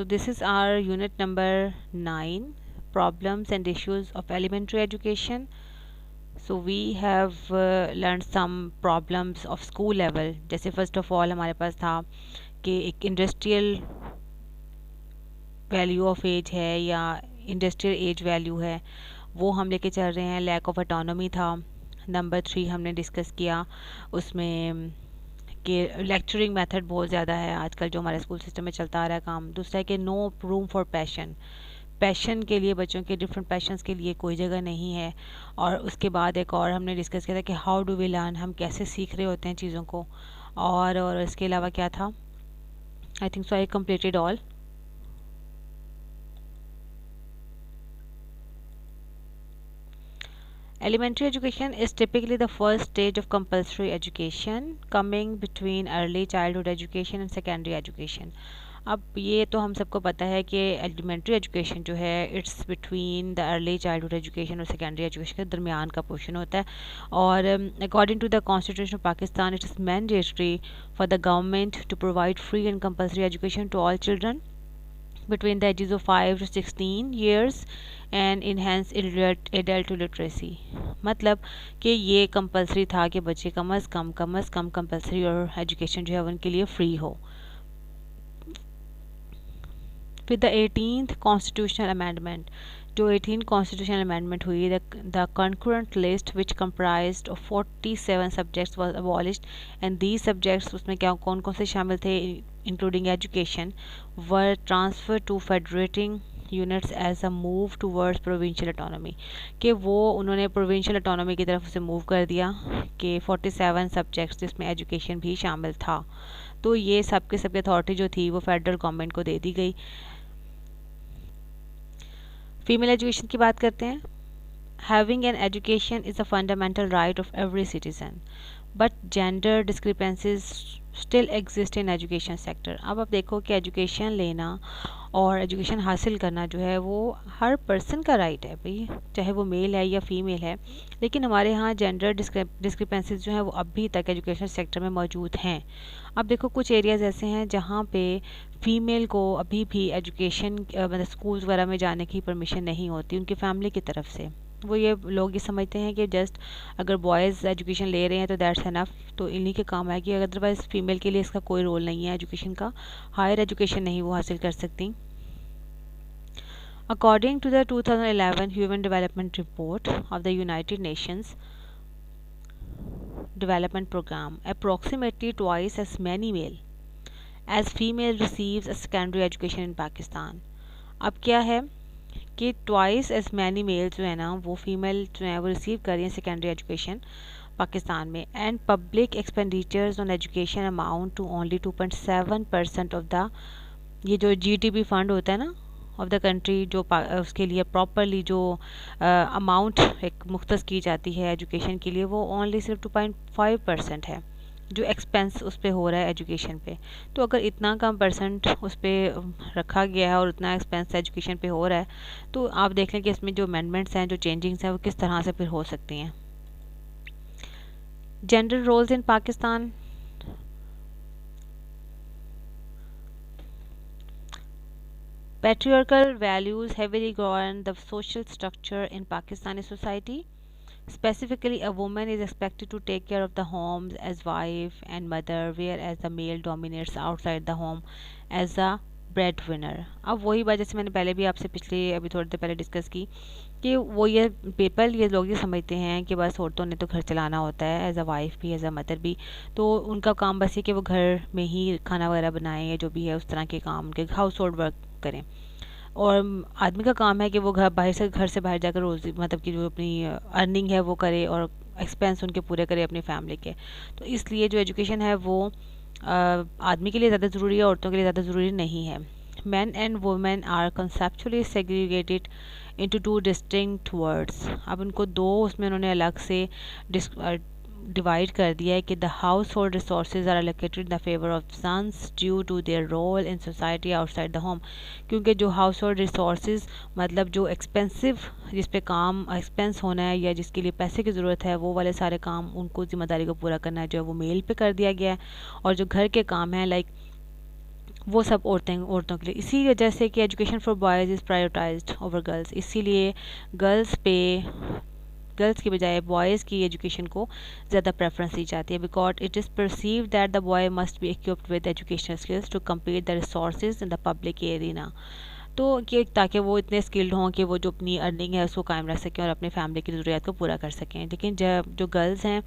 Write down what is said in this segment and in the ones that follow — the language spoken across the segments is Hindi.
So this is our unit number 9, problems and issues of elementary education. So we have learned some problems of school level. जैसे first of all हमारे पास था कि एक इंडस्ट्रियल वैल्यू ऑफ एज है या इंडस्ट्रियल एज वैल्यू है, वो हम लेके चल रहे हैं. लैक ऑफ ऑटोनॉमी था. नंबर 3 हमने डिस्कस किया उसमें कि लेक्चरिंग मेथड बहुत ज़्यादा है आजकल जो हमारे स्कूल सिस्टम में चलता आ रहा है काम. दूसरा है कि no room for passion. Passion के लिए बच्चों के डिफरेंट पैशंस के लिए कोई जगह नहीं है. और उसके बाद एक और हमने डिस्कस किया था कि हाउ डू वी लर्न, हम कैसे सीख रहे होते हैं चीज़ों को. और इसके अलावा क्या था, I think so I completed all. Elementary education is typically the first stage of compulsory education, coming between early childhood education and secondary education. अब ये तो हम सबको पता है कि एलिमेंट्री एजुकेशन जो है it's between the early childhood education और सेकेंडरी एजुकेशन के दरमियान का पोर्शन होता है. और according to the constitution of Pakistan it is mandatory for the government to provide free and compulsory education to all children between the ages of 5 to 16 years and enhance adult literacy. मतलब कि ये कंपलसरी था कि बच्चे कम अज़ कम कंपलसरी और एजुकेशन जो है उनके लिए फ्री हो. With the 18th constitutional amendment, जो 18th constitutional amendment हुई, the concurrent list which comprised of 47 subjects was abolished, and these subjects उसमें क्या कौन कौन से शामिल थे including education were transferred to federating units as a move towards provincial autonomy. कि वो उन्होंने provincial autonomy की तरफ से move कर दिया कि 47 subjects जिसमें education भी शामिल था. तो ये सबके सबके अथॉरिटी जो थी वो फेडरल गवर्नमेंट को दे दी गई. फीमेल एजुकेशन की बात करते हैं. Having an education is a fundamental right of every citizen, but gender discrepancies still exist in education sector. अब आप देखो कि एजुकेशन लेना और एजुकेशन हासिल करना जो है वो हर पर्सन का राइट है भाई, चाहे वो मेल है या फीमेल है. लेकिन हमारे यहाँ जेंडर डिस्क्रिपेंसीज जो है वो अभी तक एजुकेशन सेक्टर में मौजूद हैं. अब देखो कुछ एरियाज़ ऐसे हैं जहाँ पे फ़ीमेल को अभी भी एजुकेशन मतलब स्कूल्स वगैरह में जाने की परमिशन नहीं होती उनकी फैमिली की तरफ से. वो ये लोग ये समझते हैं कि जस्ट अगर बॉयज़ एजुकेशन ले रहे हैं तो दैट्स एनफ, तो इन्हीं के काम है कि अदरवाइज़ फ़ीमेल के लिए इसका कोई रोल नहीं है एजुकेशन का, हायर एजुकेशन नहीं वो हासिल कर सकती. According to the 2011 human development report of the United Nations development program, approximately twice as many male as female receives a secondary education in Pakistan. अब क्या है कि twice as many male जो है ना वो फीमेल जो है वो रिसीव कर रही हैं सेकेंडरी एजुकेशन पाकिस्तान में. And public expenditures on education amount to only 2.7% of the, ये जो GDP फंड होता है ना ऑफ द कंट्री, जो उसके लिए प्रॉपरली जो अमाउंट एक मुख्तस की जाती है एजुकेशन के लिए वो ओनली सिर्फ 2.5% है जो एक्सपेंस उस पर हो रहा है एजुकेशन पे. तो अगर इतना कम परसेंट उस पर रखा गया है और इतना एक्सपेंस एजुकेशन पे हो रहा है तो आप देख लें कि इसमें जो अमेंडमेंट्स हैं जो चेंजिंग्स हैं वो किस तरह से फिर हो सकती हैं. Gender roles in Pakistan. Patriarchal values heavily govern the social structure in Pakistani society. Specifically, a woman is expected to take care of the home as wife and mother, whereas the male dominates outside the home as a breadwinner. अब वही बात जैसे मैंने पहले भी आपसे अभी थोड़ी देर पहले डिस्कस की कि वो ये लोग ये समझते हैं कि बस औरतों ने तो घर चलाना होता है एज अ वाइफ भी एज अ मदर भी, तो उनका काम बस ये कि वो घर में ही खाना वगैरह बनाएं या जो भी है उस तरह के काम उनके हाउस होल्ड वर्क करें. और आदमी का काम है कि वो घर से बाहर जाकर रोज़ी मतलब कि जो अपनी अर्निंग है वो करे और एक्सपेंस उनके पूरे करे अपनी फैमिली के. तो इसलिए जो एजुकेशन है वो आदमी के लिए ज़्यादा ज़रूरी है, औरतों के लिए ज़्यादा ज़रूरी नहीं है. men and women are conceptually segregated into two distinct words. अब उनको दो उसमें उन्होंने अलग से डिवाइड कर दिया है कि the household resources are allocated in the favour of sons due to their role in society outside the home. क्योंकि जो हाउस होल्ड रिसोर्सेज मतलब जो एक्सपेंसिव जिस पे काम एक्सपेंस होना है या जिसके लिए पैसे की ज़रूरत है वो वाले सारे काम उनको जिम्मेदारी को पूरा करना है जो है वो मेल पे कर दिया गया है. और जो घर के काम हैं लाइक वो सब औरतों के लिए, इसी वजह से कि education for boys is prioritised over girls, इसीलिए गर्ल्स पे गर्ल्स की बजाय बॉयज़ की एजुकेशन को ज़्यादा प्रेफरेंस दी जाती है, because it is perceive that the boy must be equipped with educational skills to compete the resources in the public arena. तो कि ताकि वो इतने स्किल्ड हों कि वो जो अपनी अर्निंग है उसको कायम रख सकें और अपने फैमिली की ज़रूरियात को पूरा कर सकें। लेकिन जब जो गर्ल्स हैं,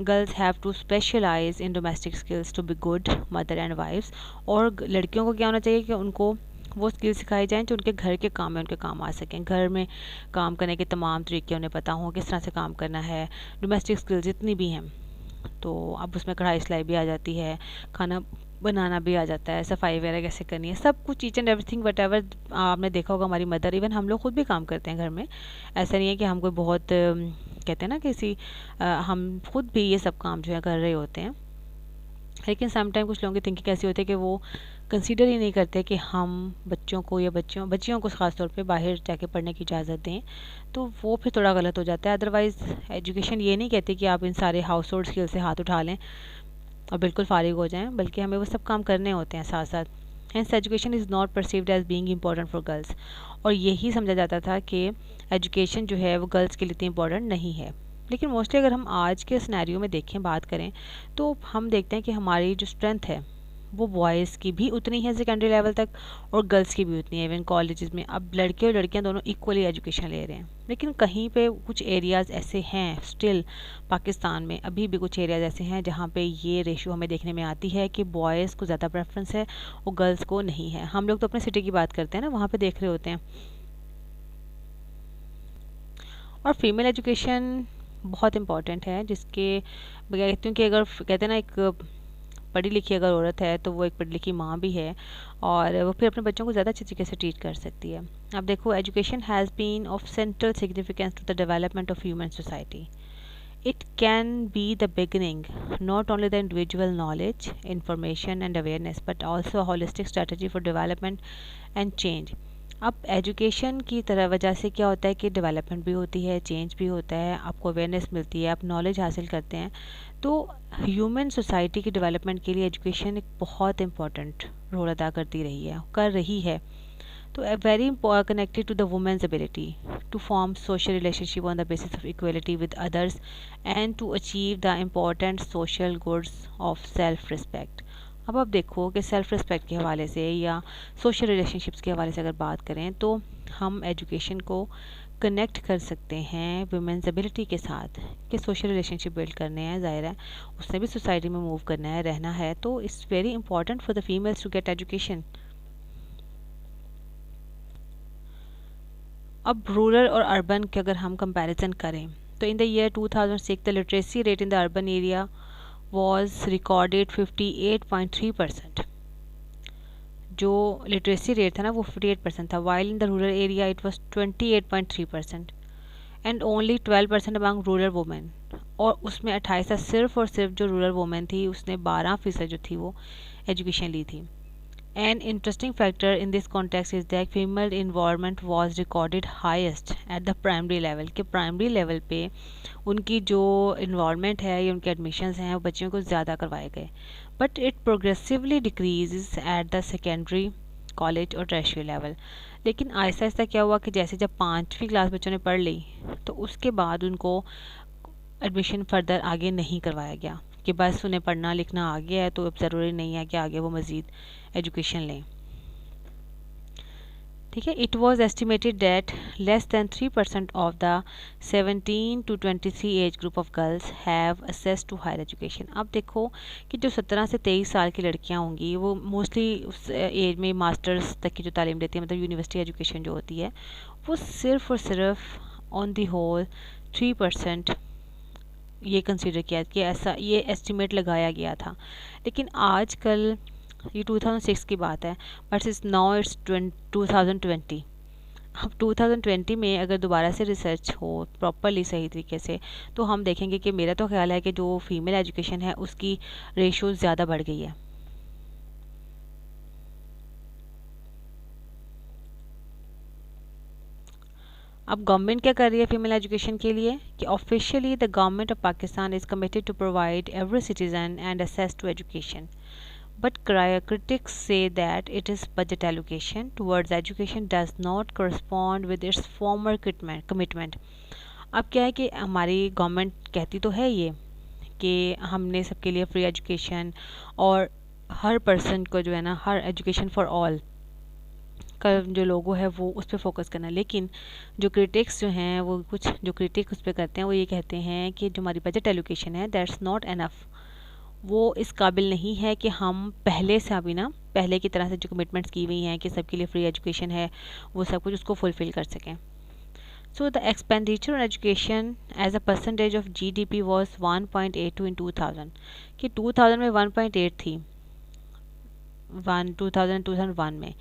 girls have to specialise in domestic skills to be good mother and wifes. और लड़कियों को क्या होना चाहिए कि उनको वो स्किल सिखाई जाएँ जो उनके घर के काम में उनके काम आ सकें, घर में काम करने के तमाम तरीके उन्हें पता हों, किस तरह से काम करना है, डोमेस्टिक स्किल्स जितनी भी हैं। तो अब उसमें कढ़ाई सिलाई भी आ जाती है, खाना बनाना भी आ जाता है, सफाई वगैरह कैसे करनी है, सब कुछ each and everything what ever आपने देखा होगा हमारी मदर, इवन हम लोग खुद भी काम करते हैं घर में। ऐसा नहीं है कि हम कोई बहुत कहते हैं ना किसी हम खुद भी ये सब काम जो है कर रहे होते हैं। लेकिन समटाइम कुछ लोगों की थिंकिंग ऐसी होती है कि वो कंसीडर ही नहीं करते कि हम बच्चों को या बच्चियों को ख़ास तौर पे बाहर जाके पढ़ने की इजाज़त दें, तो वो फिर थोड़ा गलत हो जाता है। अदरवाइज़ एजुकेशन ये नहीं कहती कि आप इन सारे हाउस होल्ड स्किल से हाथ उठा लें और बिल्कुल फारिग हो जाएं, बल्कि हमें वो सब काम करने होते हैं साथ साथ। Hence education is not perceived as being important for girls. और यही समझा जाता था कि एजुकेशन जो है वो गर्ल्स के लिए इतनी इम्पॉर्टेंट नहीं है। लेकिन मोस्टली अगर हम आज के सिनेरियो में देखें, बात करें, तो हम देखते हैं कि हमारी जो स्ट्रेंथ है वो बॉयज़ की भी उतनी है सेकेंडरी लेवल तक, और गर्ल्स की भी उतनी है। इवन कॉलेजेस में अब लड़के और लड़कियां दोनों इक्वली एजुकेशन ले रहे हैं। लेकिन कहीं पे कुछ एरियाज़ ऐसे हैं स्टिल, पाकिस्तान में अभी भी कुछ एरियाज़ ऐसे हैं जहाँ पे ये रेशो हमें देखने में आती है कि बॉयज़ को ज़्यादा प्रेफरेंस है और गर्ल्स को नहीं है। हम लोग तो अपने सिटी की बात करते हैं ना, वहाँ पर देख रहे होते हैं। और फीमेल एजुकेशन बहुत इम्पॉर्टेंट है, जिसके बगैर कहती हूँ कि अगर कहते हैं ना एक पढ़ी लिखी अगर औरत है तो वो एक पढ़ी लिखी माँ भी है, और वो फिर अपने बच्चों को ज़्यादा अच्छे तरीके से ट्रीट कर सकती है। अब देखो, education has been of central significance to the development of human society. It can be the beginning, not only the individual knowledge, information and awareness, but also a holistic strategy for development and change. अब एजुकेशन की तरह वजह से क्या होता है कि डेवलपमेंट भी होती है, चेंज भी होता है, आपको अवेयरनेस मिलती है, आप नॉलेज हासिल करते हैं। तो ह्यूमन सोसाइटी की डेवलपमेंट के लिए एजुकेशन एक बहुत इम्पॉर्टेंट रोल अदा करती रही है, कर रही है। तो very connected to the woman's ability to form social relationship on the basis of equality with others and to achieve the important social goods of self respect। अब आप देखो कि सेल्फ रिस्पेक्ट के हवाले से या सोशल रिलेशनशिप्स के हवाले से अगर बात करें, तो हम एजुकेशन को कनेक्ट कर सकते हैं वुमेन्स एबिलिटी के साथ कि सोशल रिलेशनशिप बिल्ड करने हैं, ज़ाहिर है उसने भी सोसाइटी में मूव करना है, रहना है, तो it's very important for the females to get education. अब रूरल और अर्बन के अगर हम कंपैरिजन करें, तो in the year 2006 the literacy rate in the urban area was recorded 58.3%। जो लिटरेसी रेट था ना वो 58% था, while in the rural area it was 28.3% and only 12% among rural women. और उसमें 28 था सिर्फ और सिर्फ जो रूरल वुमेन थी उसने 12% जो थी वो एजुकेशन ली थी। An interesting factor in this context is that female involvement was recorded highest at the primary level, कि प्राइमरी लेवल पे उनकी जो इन्वॉल्वमेंट है या उनके एडमिशन्स हैं वो बच्चियों को ज़्यादा करवाए गए। But it progressively decrease at the secondary, college और टर्शियरी लेवल। लेकिन आहिस्ता आहिस्ता क्या हुआ कि जैसे जब 5वीं क्लास बच्चों ने पढ़ ली तो उसके बाद उनको एडमिशन फर्दर आगे नहीं करवाया गया कि बस उन्हें पढ़ना लिखना आ गया है तो अब ज़रूरी नहीं है कि आगे वो मज़ीद एजुकेशन लें। ठीक है, it was estimated that less than 3% of the 17 to 23 age group of girls have access to higher education. अब देखो कि जो 17 से 23 साल की लड़कियां होंगी वो मोस्टली उस एज में मास्टर्स तक की जो तालीम लेती है, मतलब यूनिवर्सिटी एजुकेशन जो होती है, वो सिर्फ और सिर्फ ऑन दी होल 3% ये कंसिडर किया कि ऐसा ये एस्टिमेट लगाया गया था। लेकिन आजकल ये 2006 की बात है, बट इट्स नाउ इट्स 2020। अब 2020 में अगर दोबारा से रिसर्च हो प्रॉपरली सही तरीके से, तो हम देखेंगे कि मेरा तो ख्याल है कि जो फीमेल एजुकेशन है उसकी रेशो ज़्यादा बढ़ गई है। अब गवर्नमेंट क्या कर रही है फीमेल एजुकेशन के लिए कि officially the government of Pakistan is committed to provide every citizen and access to education. But critics say that it is budget allocation towards education does not correspond with its former commitment. अब क्या है कि हमारी गवर्नमेंट कहती तो है ये कि हमने सबके लिए फ्री एजुकेशन और हर पर्सन को जो है ना, हर एजुकेशन फॉर ऑल का जो लोगो है वो उस पर फोकस करना, लेकिन जो क्रिटिक्स जो हैं, वो कुछ जो क्रिटिक उस पर करते हैं वो ये कहते हैं कि जो हमारी बजट एलोकेशन है दैट्स नॉट एनफ, वो इस काबिल नहीं है कि हम पहले से अभी ना पहले की तरह से जो कमिटमेंट्स की हुई हैं कि सबके लिए फ्री एजुकेशन है वो सब कुछ उसको फुलफ़िल कर सकें. So the expenditure on education as a percentage of GDP was 1.82 in 2000, कि 2000 में 1.8 थी, 2001 में,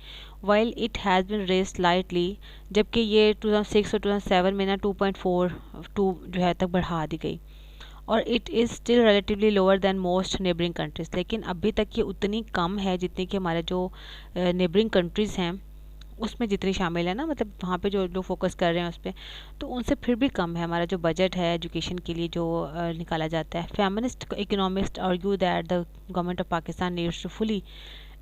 while it has been raised slightly, जबकि ये 2006 और 2007 में ना 2.42 जो है तक बढ़ा दी गई, और it is still relatively lower than most neighbouring countries, लेकिन अभी तक ये उतनी कम है जितनी कि हमारे जो नेबरिंग कंट्रीज़ हैं उसमें जितनी शामिल है ना, मतलब वहाँ पे जो लोग फोकस कर रहे हैं उस पर, तो उनसे फिर भी कम है हमारा जो बजट है एजुकेशन के लिए जो निकाला जाता है. Feminist economist argue that the government of Pakistan needs to fully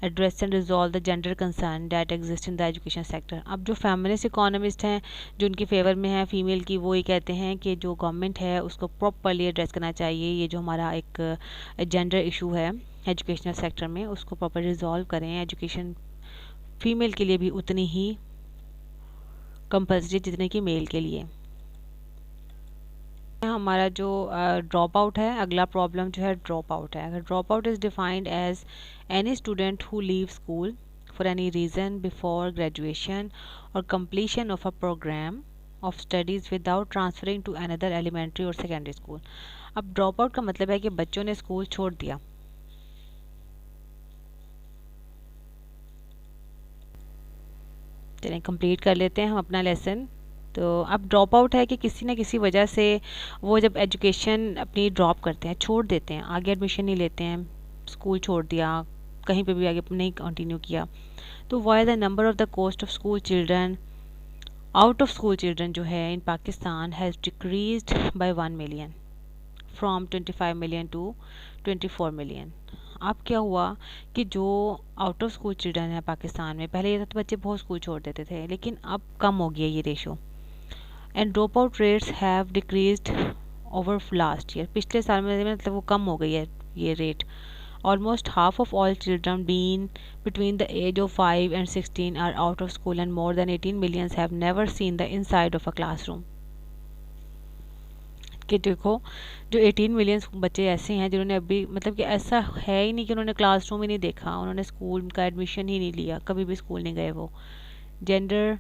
address and resolve the gender concern that exist in the education sector. अब जो फेमिनिस्ट इकोनॉमिस्ट हैं जो उनके फेवर में है फीमेल की, वो ये कहते हैं कि जो गवर्नमेंट है उसको प्रॉपरली एड्रेस करना चाहिए, ये जो हमारा एक जेंडर इशू है एजुकेशनल सेक्टर में उसको प्रॉपर रिजॉल्व करें. एजुकेशन फीमेल के लिए भी उतनी ही कंपल्सरी जितने कि मेल के लिए. हमारा जो ड्रॉप आउट है, अगला प्रॉब्लम जो है ड्रॉप आउट है. अगर drop out is defined as any student who leave school for any reason before graduation or completion of a program of studies without transferring to another elementary or secondary school. अब ड्रॉप आउट का मतलब है कि बच्चों ने स्कूल छोड़ दिया. चलें कंप्लीट कर लेते हैं हम अपना लेसन. तो अब ड्रॉप आउट है कि किसी न किसी वजह से वो जब एजुकेशन अपनी ड्रॉप करते हैं, छोड़ देते हैं, आगे एडमिशन नहीं लेते हैं, स्कूल छोड़ दिया, कहीं पे भी आगे नहीं कंटिन्यू किया, तो why the number of the cost of school children, out of school children जो है in Pakistan has decreased by 1 million from 25 million to 24 million. अब क्या हुआ कि जो आउट ऑफ स्कूल चिल्ड्रन है पाकिस्तान में, पहले ये था तो बच्चे बहुत स्कूल छोड़ देते थे, लेकिन अब कम हो गया ये ratio. And drop out rates have decreased over last year, पिछले साल में मतलब वो कम हो गई है ये rate. Almost half of all children been between the age of 5 and 16 are out of school and more than 18 millions have never seen the inside of a classroom. कि देखो जो 18 मिलियन बच्चे ऐसे हैं जिन्होंने अभी मतलब कि ऐसा है ही नहीं कि उन्होंने क्लासरूम ही नहीं देखा, उन्होंने स्कूल का एडमिशन ही नहीं लिया, कभी भी स्कूल नहीं गए वो. Gender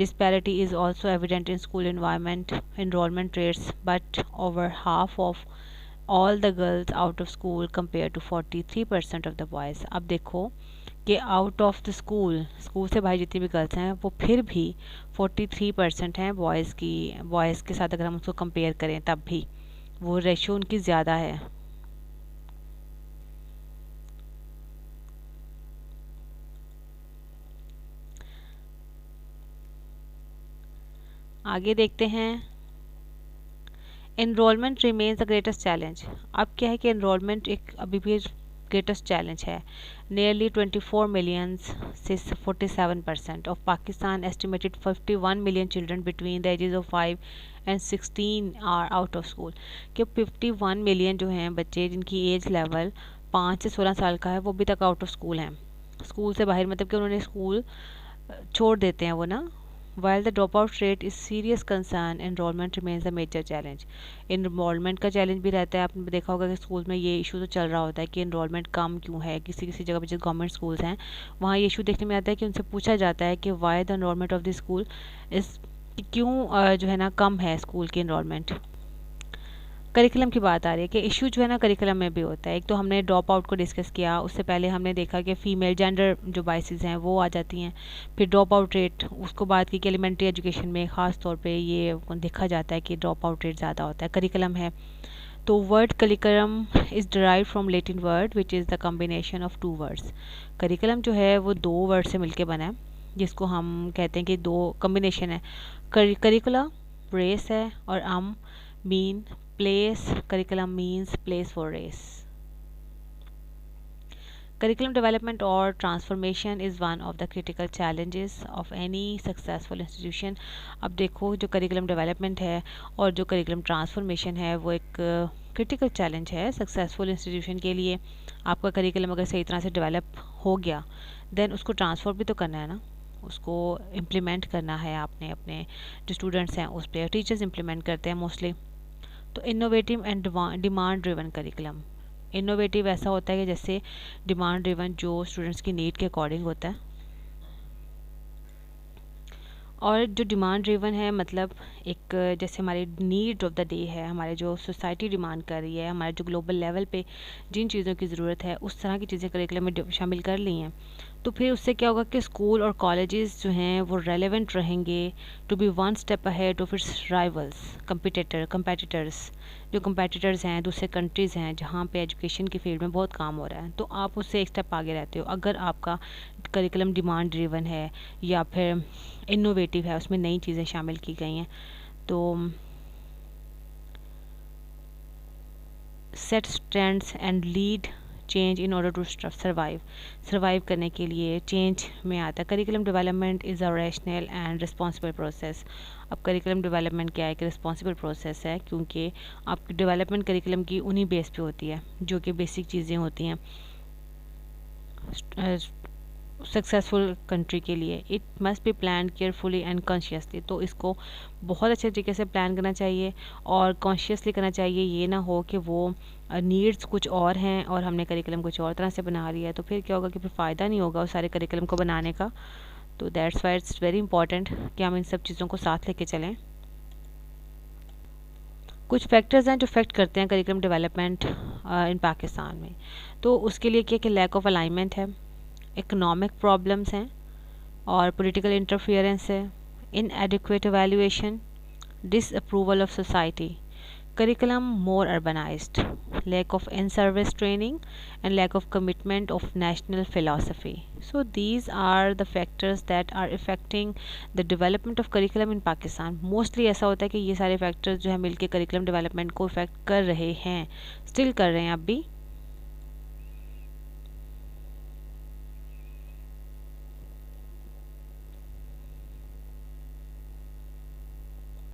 disparity is also evident in school environment enrollment rates, but over half of all the girls out of school compared to 43% of the boys. अब देखो कि out of the school, school से बाहर जितनी भी गर्ल्स हैं वो फिर भी 43% हैं बॉयज़ के साथ अगर हम उसको कंपेयर करें तब भी वो रेशो उनकी ज़्यादा है. आगे देखते हैं. Enrolment remains the greatest challenge. अब क्या है कि एनरोलमेंट एक अभी भी ग्रेटेस्ट चैलेंज है. नियरली 24 मिलियंस से 47% of Pakistan estimated 51 million children between the ages of 5 and 16 are out of school. कि 51 मिलियन जो हैं बच्चे जिनकी एज लेवल 5 से 16 साल का है वो अभी तक आउट ऑफ स्कूल हैं, स्कूल से बाहर, मतलब कि उन्होंने स्कूल छोड़ देते हैं वो ना. While the dropout rate is serious concern, enrollment remains a major challenge. Enrollment का challenge भी रहता है. आपने देखा होगा कि स्कूल में ये इशू तो चल रहा होता है कि enrollment कम क्यों है. किसी किसी जगह पे जो गवर्नमेंट स्कूल्स हैं वहाँ ये इशू देखने में आता है कि उनसे पूछा जाता है कि why the enrollment of the school is, क्यों जो है ना कम है स्कूल की enrollment. करिकुलम की बात आ रही है कि इशू जो है ना करिकुलम में भी होता है. एक तो हमने ड्रॉप आउट को डिस्कस किया, उससे पहले हमने देखा कि फ़ीमेल जेंडर जो बाइसेस हैं वो आ जाती हैं, फिर ड्रॉप आउट रेट, उसको बात की कि एलिमेंट्री एजुकेशन में ख़ास तौर पे ये देखा जाता है कि ड्रॉप आउट रेट ज़्यादा होता है. करिकुलम है तो word curriculum is derive from Latin word which is the combination of 2 words. Curriculum जो है वो 2 वर्ड से मिलके बना है, जिसको हम कहते हैं कि 2 कम्बिनेशन है. करिकुला रेस है और mean place. Curriculum means place for race. Curriculum development और transformation is one of the critical challenges of any successful institution. अब देखो, जो करिकुलम डेवलपमेंट है और जो करिकुलम ट्रांसफॉर्मेशन है वो एक क्रिटिकल चैलेंज है सक्सेसफुल इंस्टीट्यूशन के लिए। आपका करिकुलम अगर सही तरह से डेवलप हो गया, देन उसको ट्रांसफॉर्म भी तो करना है ना, उसको इम्प्लीमेंट करना है आपने, अपने जो स्टूडेंट्स हैं उस पर। टीचर्स इम्प्लीमेंट करते हैं मोस्टली। तो innovative and demand driven curriculum, innovative ऐसा होता है कि जैसे डिमांड ड्रिवन जो स्टूडेंट्स की नीड के अकॉर्डिंग होता है, और जो डिमांड ड्रिवन है मतलब एक जैसे हमारी नीड ऑफ द डे है, हमारे जो सोसाइटी डिमांड कर रही है, हमारे जो ग्लोबल लेवल पे जिन चीज़ों की ज़रूरत है उस तरह की चीज़ें करिकुलम में शामिल कर ली हैं। तो फिर उससे क्या होगा कि स्कूल और कॉलेजेस जो हैं वो रेलेवेंट रहेंगे to be one step ahead of its rivals, competitors. जो कंपेटिटर्स हैं दूसरे कंट्रीज़ हैं जहाँ पे एजुकेशन की फील्ड में बहुत काम हो रहा है, तो आप उससे एक स्टेप आगे रहते हो अगर आपका करिकुलम डिमांड ड्रिवन है या फिर इनोवेटिव है, उसमें नई चीज़ें शामिल की गई हैं। तो set trends and lead change in order to survive करने के लिए चेंज में आता है। Curriculum development is a rational and responsible process. अब करिकुलम डेवलपमेंट क्या है कि रिस्पॉन्सिबल प्रोसेस है, क्योंकि आपकी डेवलपमेंट करिकुलम की उन्हीं बेस पे होती है जो कि बेसिक चीज़ें होती हैं सक्सेसफुल कंट्री के लिए। It must be plan carefully and consciously. तो इसको बहुत अच्छे तरीके से प्लान करना चाहिए और कॉन्शियसली करना चाहिए। ये ना हो कि वो नीड्स कुछ और हैं और हमने करिकुलम कुछ और तरह से बना लिया है, तो फिर क्या होगा कि फिर फ़ायदा नहीं होगा उस सारे करिकुलम को बनाने का। तो that's why it's very important कि हम इन सब चीज़ों को साथ लेके चलें। कुछ फैक्टर्स हैं जो अफेक्ट करते हैं करिकुलम डेवलपमेंट इन पाकिस्तान में। तो उसके लिए क्या कि लैक ऑफ अलाइनमेंट है, इकोनॉमिक प्रॉब्लम्स हैं और पॉलिटिकल इंटरफियरेंस है, इनएडिक्वेट evaluation, disapproval of society, curriculum more urbanized, lack of in-service training and lack of commitment of national philosophy. So these are the factors that are affecting the development of curriculum in Pakistan. Mostly ऐसा होता है कि ये सारे factors जो है मिलके curriculum development को affect कर रहे हैं, still कर रहे हैं अब भी।